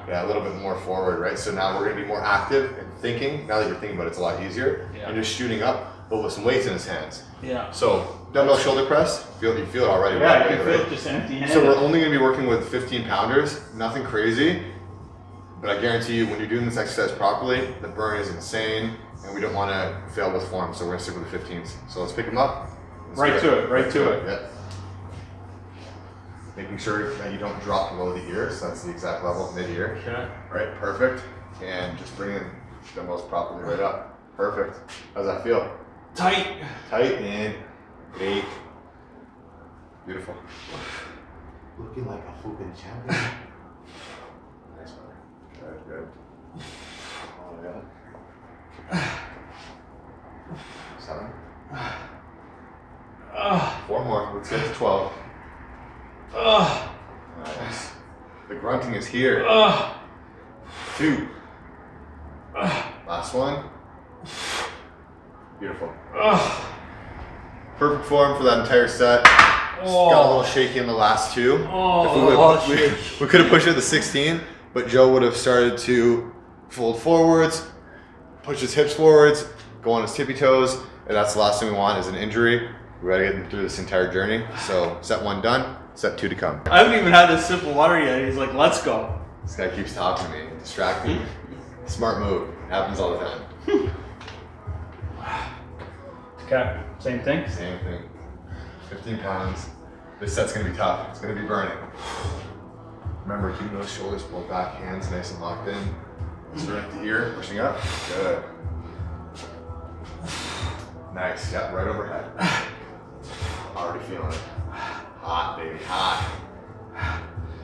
Yeah, a little bit more forward, right? So now we're going to be more active and thinking. Now that you're thinking about it, it's a lot easier. Yeah. And just shooting up, but with some weights in his hands. Yeah. So dumbbell shoulder press, you feel it already. Yeah, right, I can feel it just empty-handed. So we're only going to be working with 15 pounders, nothing crazy. But I guarantee you, when you're doing this exercise properly, the burn is insane, and we don't want to fail with form. So we're going to stick with the 15s. So let's pick them up. Right to it. Yeah. Making sure that you don't drop below the ears. That's the exact level, mid-ear. Okay. Right, perfect. And just bringing the most properly right up. Perfect. How's that feel? Tight. Tight and 8. Beautiful. Looking like a fucking champion. Nice one. Good, good. Oh, yeah. 7. 4 more. Let's get to 12. Nice. The grunting is here. 2. Last one. Beautiful. Perfect form for that entire set. Got a little shaky in the last 2. We could have pushed it to 16, but Joe would have started to fold forwards, push his hips forwards, go on his tippy toes, and that's the last thing we want is an injury. We gotta get him through this entire journey. So set 1 done, set 2 to come. I haven't even had a sip of water yet. He's like, let's go. This guy keeps talking to me, distracting me. Smart move. Happens all the time. Okay, same thing? Same thing. 15 pounds. This set's gonna be tough. It's gonna be burning. Remember, keeping those shoulders pulled back, hands nice and locked in. Straight the ear, pushing up. Good. Nice. Yeah, right overhead. Already feeling it. Hot, baby. Hot.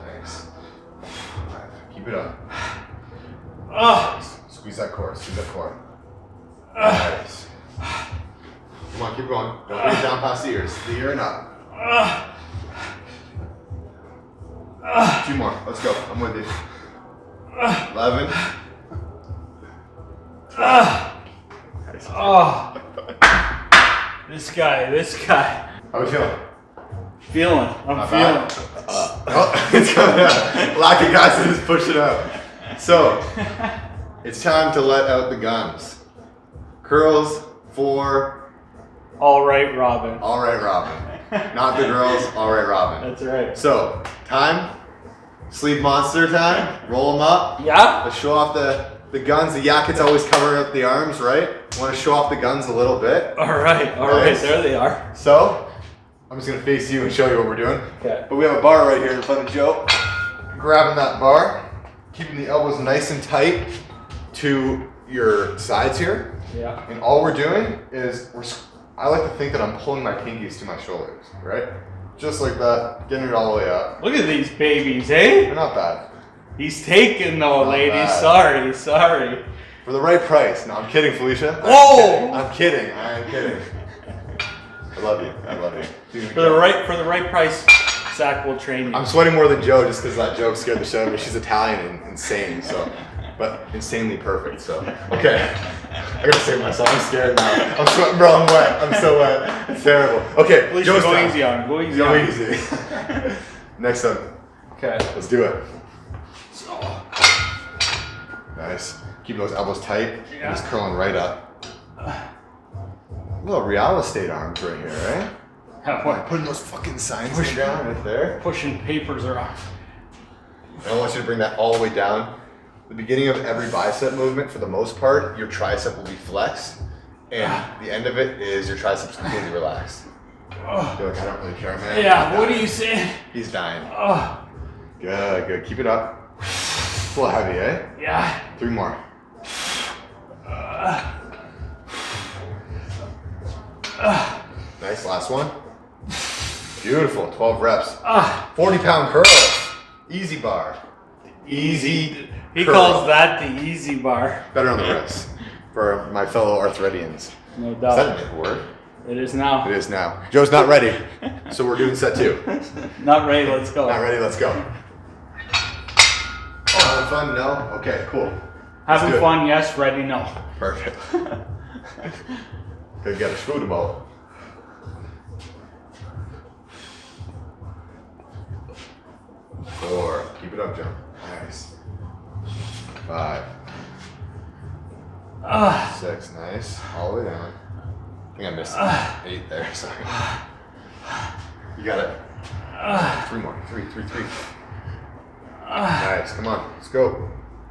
Nice. All right, keep it up. Nice. Squeeze that core. Squeeze that core. Nice. Come on, keep going. Don't bring it down past the ears. The ear and up. 2 more. Let's go. I'm with you. 11. 12. This guy. How are we feeling? I'm feeling. It's coming out. Lack of guys to just push it out. So, it's time to let out the guns. Curls for... All right, Robin. All right, Robin. Not the girls, all right, Robin. That's right. So, time. Sleeve monster time. Roll them up. Yeah. Let's show off the guns. The yakets always cover up the arms, right? Want to show off the guns a little bit. All right, there they are. So, I'm just going to face you and show you what we're doing. Okay. But we have a bar right here in front of Joe. Grabbing that bar, keeping the elbows nice and tight to your sides here. Yeah. And all we're doing is, I like to think that I'm pulling my pinkies to my shoulders, right? Just like that, getting it all the way up. Look at these babies, eh? They're not bad. He's taken though, Not ladies. bad. Sorry. For the right price. No, I'm kidding, Felicia. Whoa! I'm kidding. I'm kidding. I love you. I love you. For the right price, Zach will train you. I'm sweating more than Joe just because that joke scared the shit out of me. She's Italian and insane, so, but insanely perfect. So, okay. I gotta save myself. I'm scared now. I'm sweating, bro. I'm wet. I'm so wet. It's terrible. Okay, Please Joe's go time. easy on. Go easy Go on. easy. Next up, Okay. Let's do it. So. Nice. Keep those elbows tight. Yeah. And just curling right up. Little real estate arms right here, right? Putting those fucking signs down right there. Pushing papers around. And I want you to bring that all the way down. The beginning of every bicep movement, for the most part, your tricep will be flexed. And the end of it is your triceps completely relaxed. You're like, I don't really care, man. Yeah, what are you saying? He's dying. Good, good. Keep it up. It's a little heavy, eh? Yeah. 3 more. Nice, last one. Beautiful, 12 reps. 40-pound curls. Easy bar. Easy. He curl. calls that the easy bar. Better on the wrist for my fellow arthritians. No Is doubt. that a word? It is now. It is now. Joe's not ready, so we're doing set 2. Not ready, let's go. Not ready, let's go. Oh, having fun? No? Okay, cool. Having fun, yes. Ready, no. Perfect. Good, get a spoonable. Four. Keep it up, Joe. Nice. 5. 6. Nice. All the way down. I think I missed 8 there. Sorry. You got it. 3 more. 3. Nice. Come on. Let's go.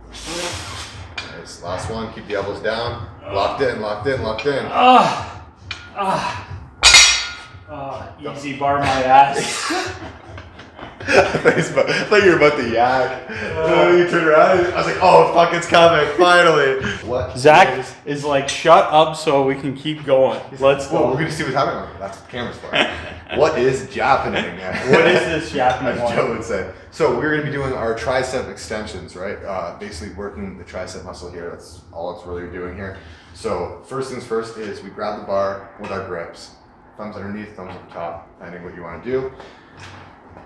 Nice. Last one. Keep the elbows down. Locked in. Easy bar my ass. I thought you were about to yak. You turned around. I was like, oh fuck, it's coming. Finally. What? Zach is like, shut up so we can keep going. Let's Well, go. we're gonna see what's happening. That's what the camera's for. What is happening? What is this Japanese As one? Joe would say. So we're gonna be doing our tricep extensions, right? Basically working the tricep muscle here. That's all it's really doing here. So first things first is we grab the bar with our grips. Thumbs underneath, thumbs up top, depending what you want to do.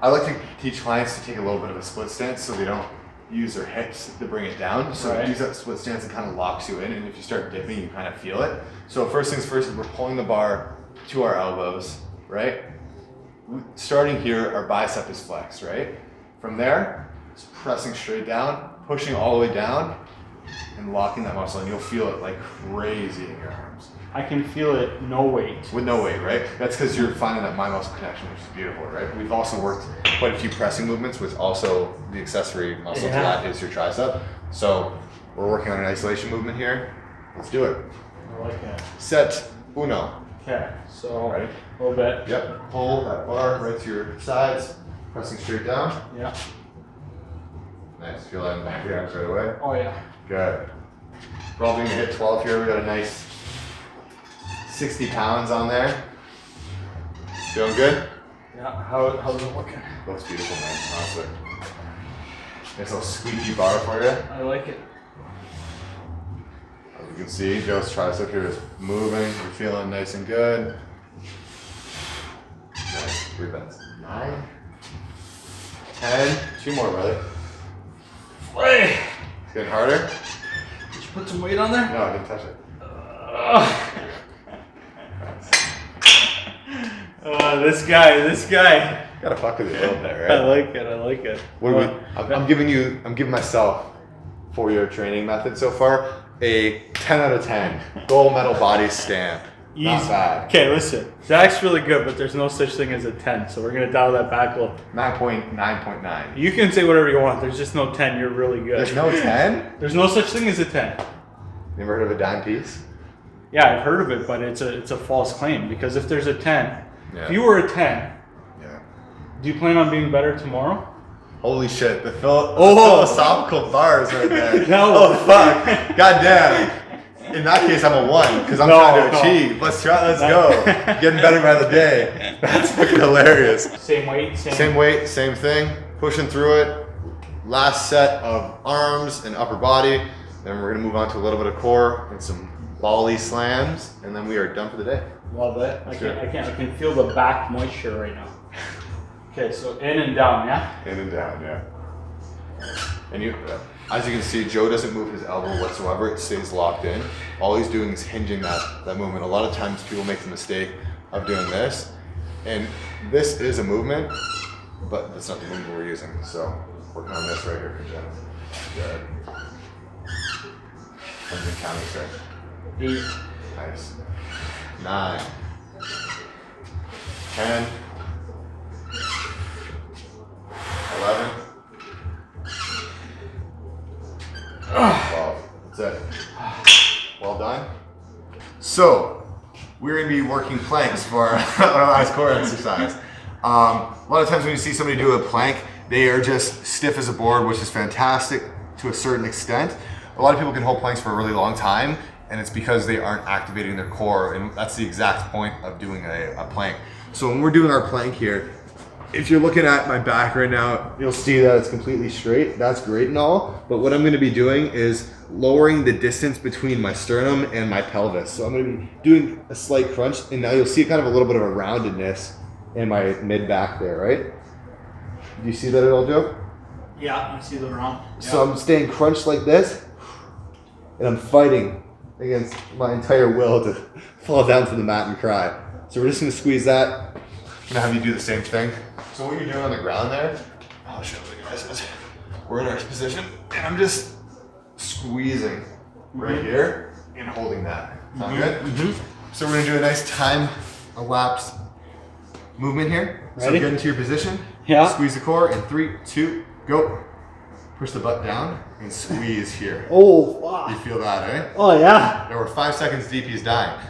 I like to teach clients to take a little bit of a split stance so they don't use their hips to bring it down. So use that split stance, it kind of locks you in, and if you start dipping, you kind of feel it. So first things first, we're pulling the bar to our elbows, right? Starting here, our bicep is flexed, right? From there, it's pressing straight down, pushing all the way down, and locking that muscle, and you'll feel it like crazy in your arms. I can feel it, no weight. With no weight, right? That's because you're finding that mind muscle connection, which is beautiful, right? We've also worked quite a few pressing movements, which also the accessory muscle to that is your tricep. So we're working on an isolation movement here. Let's do it. I like that. Set uno. Okay, so Ready? a little bit. Yep. Pull that bar right to your sides, pressing straight down. Yeah. Nice. Feel that in the back of your arms right away. Oh yeah. Good. Probably gonna hit 12 here. We got a nice 60 pounds on there. Feeling good? Yeah. How's it looking? Looks beautiful, man. Honestly. Nice little squeaky bar for you. I like it. As you can see, Joe's tricep here is moving. You're feeling nice and good. Nice. 3 bends. 9. 10. 2 more, brother. Hey. It's getting harder. Did you put some weight on there? No, I didn't touch it. This guy. Gotta fuck with you a little bit, right? I like it. What do we, I'm giving myself, for your training method so far, a 10 out of 10. Gold medal body stamp. Easy. Not bad. Okay, listen. Zach's really good, but there's no such thing as a 10, so we're gonna dial that back a little. 9.9. You can say whatever you want. There's just no 10. You're really good. There's no 10? There's no such thing as a 10. You ever heard of a dime piece? Yeah, I've heard of it, but it's a false claim, because if there's a 10, Yeah. if you were a 10, Yeah. do you plan on being better tomorrow? Holy shit, the philosophical bars right there. No. Oh fuck. God damn. In that case, I'm a 1 because I'm trying to achieve. Let's go. Getting better by the day. That's fucking hilarious. Same weight, Same weight, same thing. Pushing through it. Last set of arms and upper body. Then we're gonna move on to a little bit of core and some volley slams, and then we are done for the day. Love it. I can feel the back moisture right now. Okay, so in and down, yeah? In and down, yeah. And you, as you can see, Joe doesn't move his elbow whatsoever. It stays locked in. All he's doing is hinging that movement. A lot of times people make the mistake of doing this. And this is a movement, but that's not the movement we're using. So working on this right here for Jen. Good. And then counting stretch. 8. Nice. 9. 10. 11. 12. That's it. Well done. So, we're going to be working planks for our last core exercise. A lot of times when you see somebody do a plank, they are just stiff as a board, which is fantastic to a certain extent. A lot of people can hold planks for a really long time, and it's because they aren't activating their core, and that's the exact point of doing a plank. So when we're doing our plank here, if you're looking at my back right now, you'll see that it's completely straight. That's great and all, but what I'm gonna be doing is lowering the distance between my sternum and my pelvis. So I'm gonna be doing a slight crunch, and now you'll see kind of a little bit of a roundedness in my mid back there, right? Do you see that at all, Joe? Yeah, I see the round. So I'm staying crunched like this, and I'm fighting against my entire will to fall down to the mat and cry. So we're just gonna squeeze that. I'm gonna have you do the same thing. So what you're doing on the ground there, I'll show you guys. We're in our position, and I'm just squeezing right here and holding that. Sound good? Mm-hmm. So we're gonna do a nice time elapsed movement here. So Ready? get into your position. Yeah. Squeeze the core in 3, 2, go. Push the butt down and squeeze here. Oh, wow. You feel that, eh? Oh, yeah. There were 5 seconds deep, he's dying.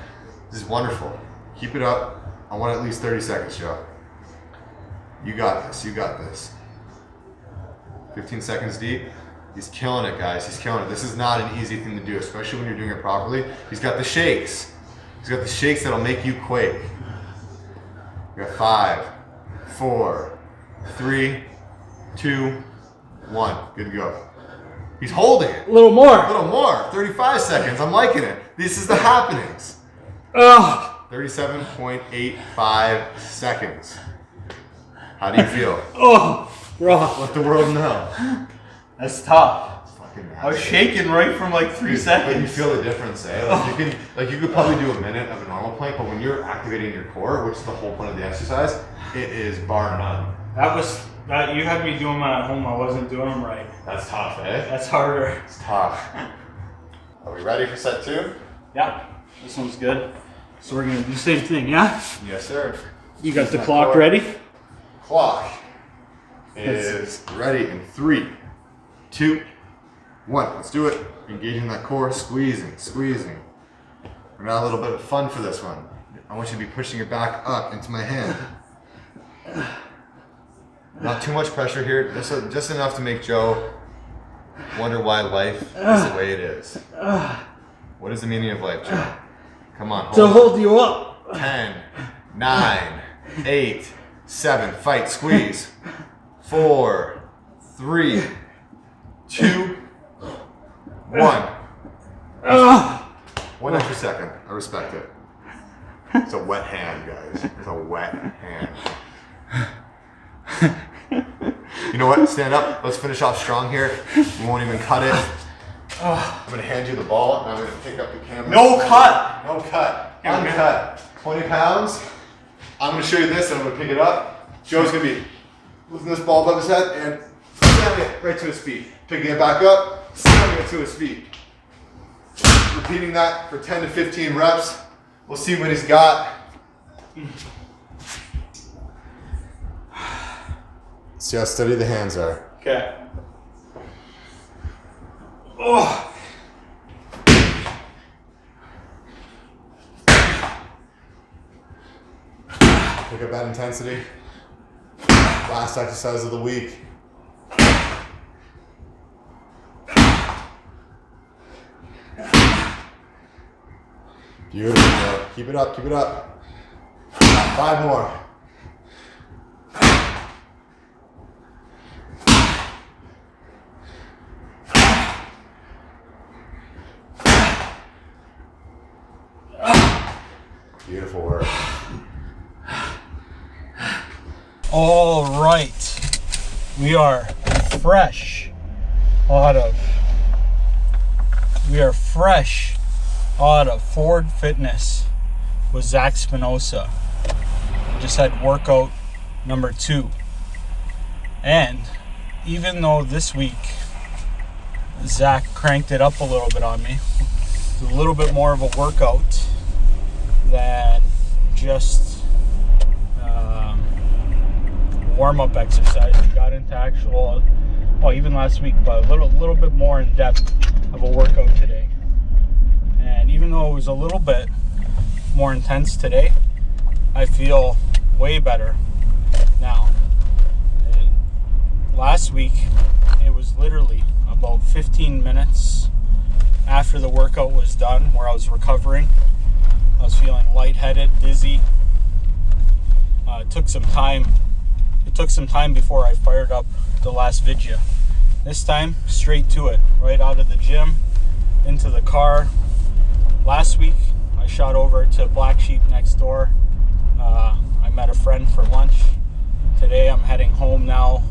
This is wonderful. Keep it up. I want at least 30 seconds, Joe. You got this, you got this. 15 seconds deep. He's killing it, guys. He's killing it. This is not an easy thing to do, especially when you're doing it properly. He's got the shakes. He's got the shakes that'll make you quake. We got 5, 4, 3, 2, 1. Good to go. He's holding it. A little more. A little more. 35 seconds. I'm liking it. This is the happenings. Oh. 37.85 seconds. How do you feel? Oh, bro. Let the world know. That's tough. Fucking I was shaking right from like 3 seconds. But you feel the difference, eh? Like you could probably do a minute of a normal plank, but when you're activating your core, which is the whole point of the exercise, it is bar none. That you had me doing them at home. I wasn't doing them right. That's tough, eh? That's harder. It's tough. Are we ready for set 2? Yeah, this one's good. So we're gonna do the same thing, yeah? Yes, sir. You got the clock ready? Clock is ready in 3, 2, 1. Let's do it. Engaging that core, squeezing, squeezing. We're gonna have a little bit of fun for this one. I want you to be pushing it back up into my hand. Not too much pressure here, just enough to make Joe wonder why life is the way it is. What is the meaning of life, Joe? Come on, hold you up. 10, 9, 8, 7, fight, squeeze. 4, 3, 2, 1. 1 extra second. I respect it. It's a wet hand, guys. It's a wet hand. You know what? Stand up. Let's finish off strong here. We won't even cut it. I'm going to hand you the ball, and I'm going to pick up the camera. No cut. No cut. Uncut. 20 pounds. I'm going to show you this, and I'm going to pick it up. Joe's going to be lifting this ball above his head and slamming it right to his feet. Picking it back up, slamming it to his feet. Repeating that for 10 to 15 reps. We'll see what he's got. See how steady the hands are. Okay. Oh. Pick up that intensity. Last exercise of the week. Beautiful, bro. Keep it up, keep it up. 5 more. Beautiful work. All right. We are fresh out of Forge Fitness with Zac Spinosa. Just had workout number 2. And even though this week Zac cranked it up a little bit on me, it's a little bit more of a workout than just warm-up exercise. We got into actual, well, even last week, but a little bit more in depth of a workout today. And even though it was a little bit more intense today, I feel way better now. And last week, it was literally about 15 minutes after the workout was done where I was recovering. I was feeling lightheaded, dizzy. It took some time before I fired up the last video. This time, straight to it, right out of the gym, into the car. Last week, I shot over to Black Sheep next door. I met a friend for lunch. Today, I'm heading home now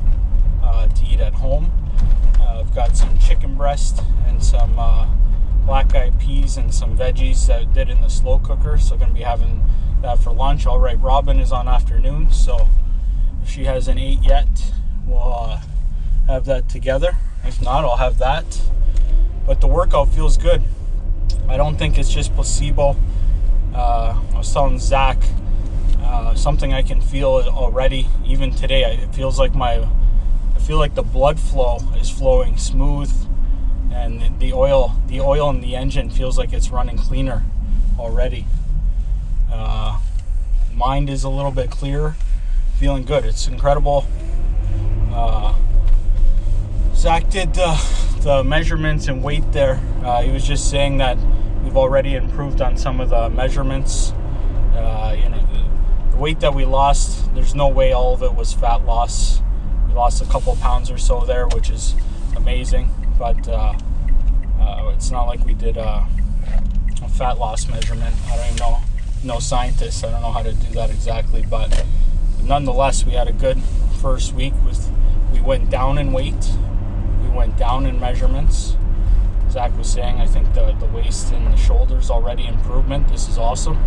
to eat at home. I've got some chicken breast and some black eyed peas and some veggies that I did in the slow cooker. So I'm going to be having that for lunch. All right, Robin is on afternoon, so if she hasn't ate yet, we'll have that together. If not, I'll have that. But the workout feels good. I don't think it's just placebo. I was telling Zac something I can feel already. Even today, it feels like I feel like the blood flow is flowing smooth, and the oil in the engine feels like it's running cleaner already. Mind is a little bit clearer. Feeling good. It's incredible. Zac did the measurements and weight there. He was just saying that we've already improved on some of the measurements. The weight that we lost, there's no way all of it was fat loss. We lost a couple pounds or so there, which is amazing. But it's not like we did a fat loss measurement. I don't even know. No scientist. I don't know how to do that exactly, but nonetheless, we had a good first week. We went down in weight, we went down in measurements. Zac was saying, I think the waist and the shoulders already improvement. This is awesome.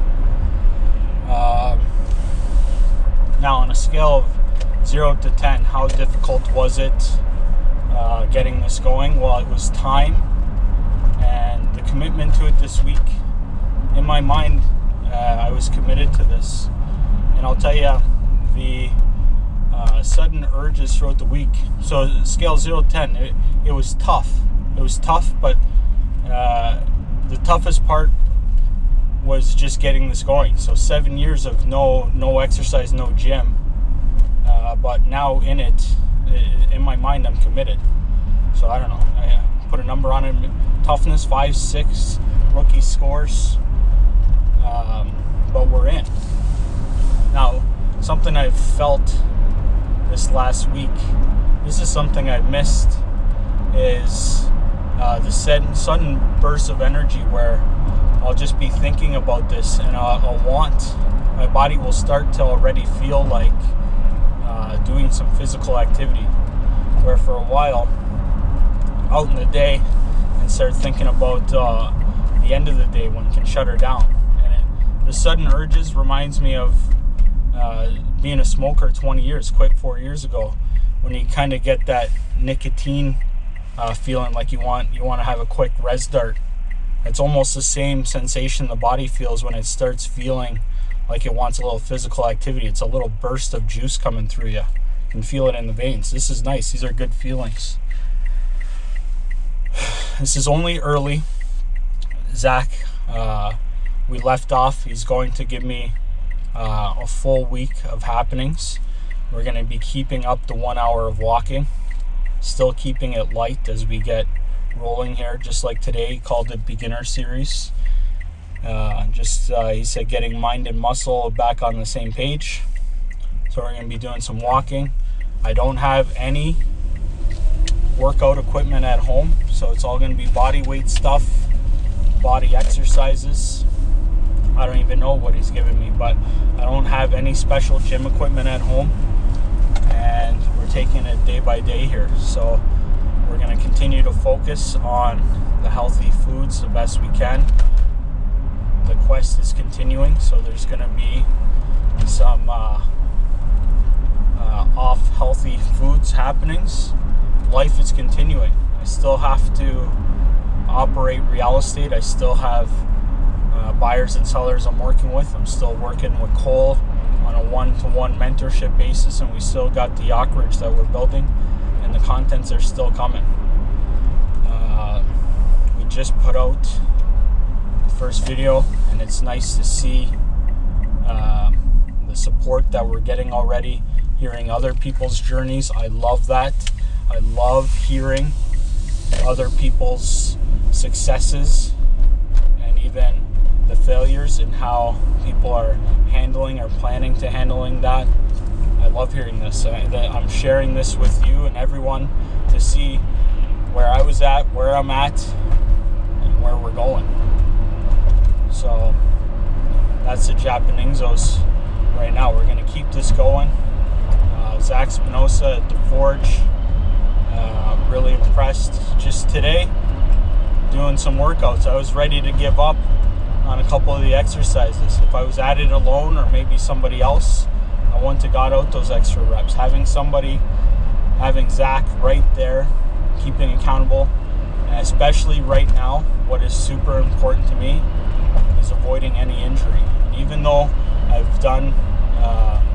Now, on a scale of 0 to 10, how difficult was it getting this going? Well, it was time and the commitment to it this week. In my mind, I was committed to this, and I'll tell you, the sudden urges throughout the week. So scale 0 to 10, it was tough. It was tough, but the toughest part was just getting this going. So 7 years of no exercise, no gym. But now in my mind, I'm committed. So I don't know. I put a number on it. Toughness 5, 6, rookie scores. But we're in. Now, something I've felt this last week, this is something I've missed, is the sudden bursts of energy where I'll just be thinking about this and my body will start to already feel like doing some physical activity, where for a while out in the day and start thinking about the end of the day when it can shut her down. And the sudden urges reminds me of being a smoker 20 years, quit 4 years ago, when you kind of get that nicotine feeling like you want to have a quick res dart. It's almost the same sensation the body feels when it starts feeling like it wants a little physical activity. It's a little burst of juice coming through you. You can feel it in the veins. This is nice. These are good feelings. This is only early. Zac, we left off. He's going to give me a full week of happenings. We're going to be keeping up the 1 hour of walking, still keeping it light as we get rolling here, just like today. He called it beginner series. He said getting mind and muscle back on the same page. So we're going to be doing some walking. I don't have any workout equipment at home, so it's all going to be body weight stuff, body exercises. I don't even know what he's giving me, but I don't have any special gym equipment at home, and we're taking it day by day here. So we're going to continue to focus on the healthy foods the best we can. The quest is continuing, so there's going to be some off healthy foods happenings, life is continuing. I still have to operate real estate. I still have buyers and sellers I'm working with. I'm still working with Cole on a one-to-one mentorship basis, and we still got the acreage that we're building, and the contents are still coming. We just put out the first video, and it's nice to see the support that we're getting already, hearing other people's journeys. I love that. I love hearing other people's successes and even the failures and how people are handling or planning to handling that. I love hearing this. I'm sharing this with you and everyone to see where I was at, where I'm at, and where we're going. So that's the Japaningos right now. We're going to keep this going. Zac Spinosa at the Forge. Really impressed just today doing some workouts. I was ready to give up on a couple of the exercises. If I was at it alone or maybe somebody else, I wouldn't have got out those extra reps. Having Zac right there, keeping accountable, and especially right now, what is super important to me is avoiding any injury. And even though I've done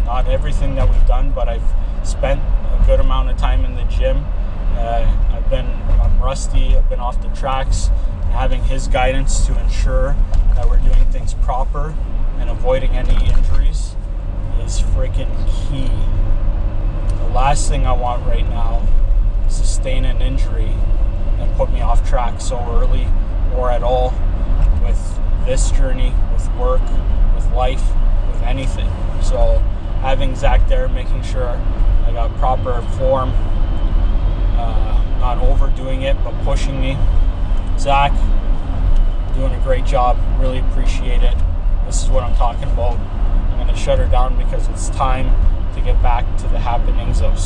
not everything that we've done, but I've spent a good amount of time in the gym. I'm rusty, I've been off the tracks, and having his guidance to ensure that we're doing things proper and avoiding any injuries is freaking key. The last thing I want right now is sustain an injury and put me off track so early or at all with this journey, with work, with life, with anything. So having Zac there, making sure I got proper form, not overdoing it, but pushing me. Zac, doing a great job. Really appreciate it. This is what I'm talking about. I'm going to shut her down because it's time to get back to the happenings of